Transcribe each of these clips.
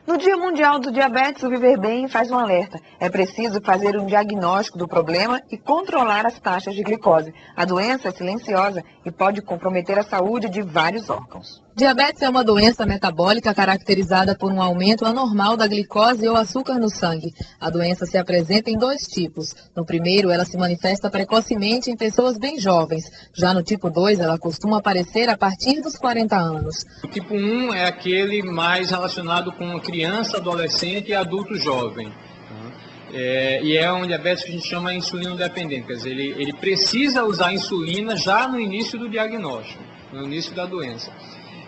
No Dia Mundial do Diabetes, o Viver Bem faz um alerta. É preciso fazer um diagnóstico do problema e controlar as taxas de glicose. A doença é silenciosa e pode comprometer a saúde de vários órgãos. Diabetes é uma doença metabólica caracterizada por um aumento anormal da glicose ou açúcar no sangue. A doença se apresenta em dois tipos. No primeiro, ela se manifesta precocemente em pessoas bem jovens. Já no tipo 2, ela costuma aparecer a partir dos 40 anos. O tipo 1 é aquele mais relacionado com criança, adolescente e adulto jovem. E é um diabetes que a gente chama insulino dependente, quer dizer, ele precisa usar insulina já no início do diagnóstico, no início da doença.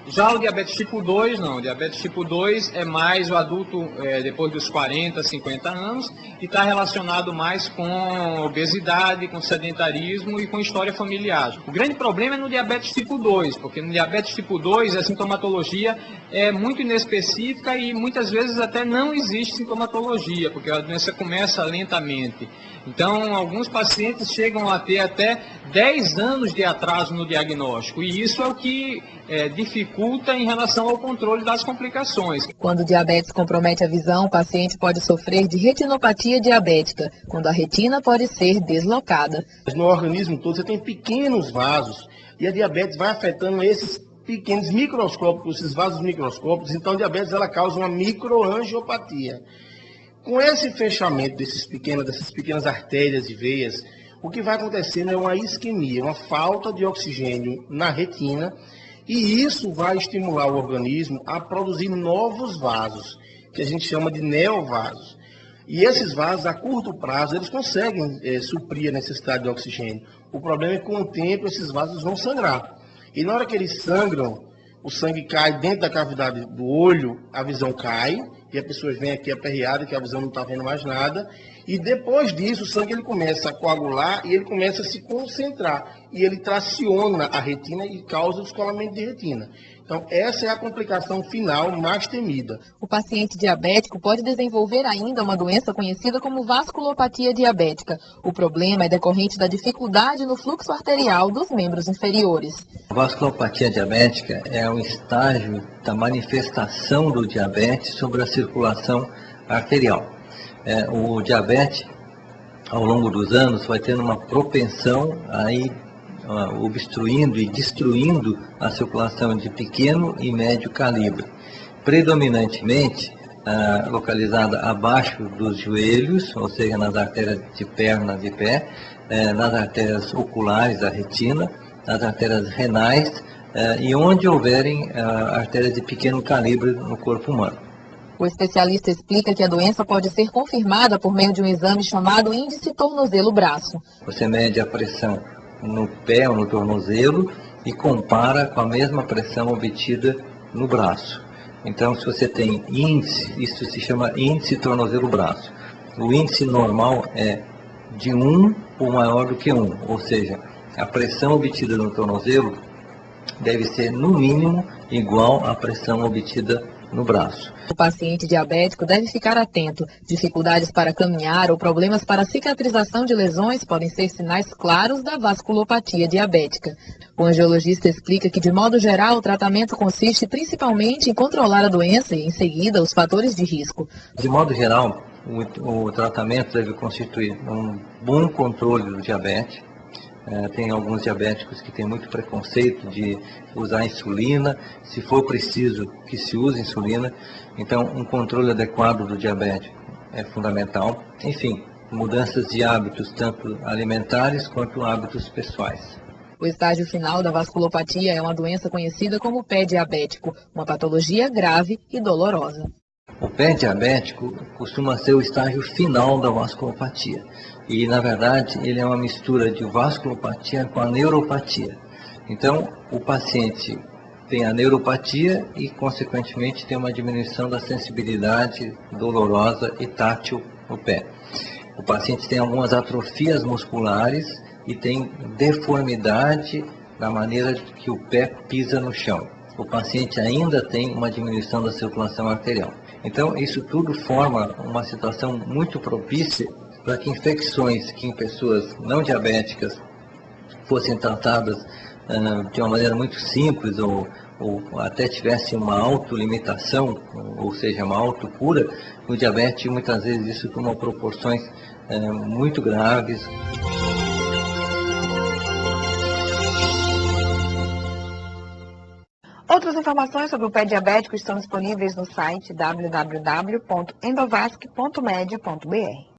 Já o diabetes tipo 2, não. O diabetes tipo 2 é mais o adulto depois dos 40, 50 anos e está relacionado mais com obesidade, com sedentarismo e com história familiar. O grande problema é no diabetes tipo 2, porque no diabetes tipo 2 a sintomatologia é muito inespecífica e muitas vezes até não existe sintomatologia, porque a doença começa lentamente. Então, alguns pacientes chegam a ter até 10 anos de atraso no diagnóstico, e isso é o que dificulta em relação ao controle das complicações. Quando o diabetes compromete a visão, o paciente pode sofrer de retinopatia diabética, quando a retina pode ser deslocada. No organismo todo você tem pequenos vasos, e a diabetes vai afetando esses pequenos microscópicos, esses vasos microscópicos, então a diabetes ela causa uma microangiopatia. Com esse fechamento dessas pequenas artérias e veias, o que vai acontecendo é uma isquemia, uma falta de oxigênio na retina, e isso vai estimular o organismo a produzir novos vasos, que a gente chama de neovasos. E esses vasos, a curto prazo, eles conseguem suprir a necessidade de oxigênio. O problema é que, com o tempo, esses vasos vão sangrar. E na hora que eles sangram, o sangue cai dentro da cavidade do olho, a visão cai, e a pessoa vem aqui aperreada, que a visão não está vendo mais nada, e depois disso o sangue ele começa a coagular e ele começa a se concentrar, e ele traciona a retina e causa o descolamento de retina. Então essa é a complicação final mais temida. O paciente diabético pode desenvolver ainda uma doença conhecida como vasculopatia diabética. O problema é decorrente da dificuldade no fluxo arterial dos membros inferiores. A vasculopatia diabética é um estágio da manifestação do diabetes sobre a circulação arterial. O diabetes, ao longo dos anos, vai tendo uma propensão a ir obstruindo e destruindo a circulação de pequeno e médio calibre, predominantemente localizada abaixo dos joelhos, ou seja, nas artérias de perna de pé, nas artérias oculares da retina, nas artérias renais e onde houverem artérias de pequeno calibre no corpo humano. O especialista explica que a doença pode ser confirmada por meio de um exame chamado índice tornozelo-braço. Você mede a pressão no pé ou no tornozelo e compara com a mesma pressão obtida no braço. Então, se você tem índice, isso se chama índice tornozelo-braço. O índice normal é de 1 ou maior do que 1, ou seja, a pressão obtida no tornozelo deve ser, no mínimo, igual à pressão obtida no braço. O paciente diabético deve ficar atento. Dificuldades para caminhar ou problemas para cicatrização de lesões podem ser sinais claros da vasculopatia diabética. O angiologista explica que, de modo geral, o tratamento consiste principalmente em controlar a doença e, em seguida, os fatores de risco. De modo geral, o tratamento deve constituir um bom controle do diabetes. Tem alguns diabéticos que têm muito preconceito de usar insulina, se for preciso que se use insulina, então um controle adequado do diabético é fundamental. Enfim, mudanças de hábitos, tanto alimentares quanto hábitos pessoais. O estágio final da vasculopatia é uma doença conhecida como pé diabético, uma patologia grave e dolorosa. O pé diabético costuma ser o estágio final da vasculopatia. E, na verdade, ele é uma mistura de vasculopatia com a neuropatia. Então, o paciente tem a neuropatia e, consequentemente, tem uma diminuição da sensibilidade dolorosa e tátil no pé. O paciente tem algumas atrofias musculares e tem deformidade na maneira que o pé pisa no chão. O paciente ainda tem uma diminuição da circulação arterial. Então, isso tudo forma uma situação muito propícia para que infecções que em pessoas não diabéticas fossem tratadas de uma maneira muito simples ou ou até tivesse uma autolimitação, ou seja, uma autocura, no diabetes muitas vezes isso toma proporções muito graves. Outras informações sobre o pé diabético estão disponíveis no site www.endovasc.med.br.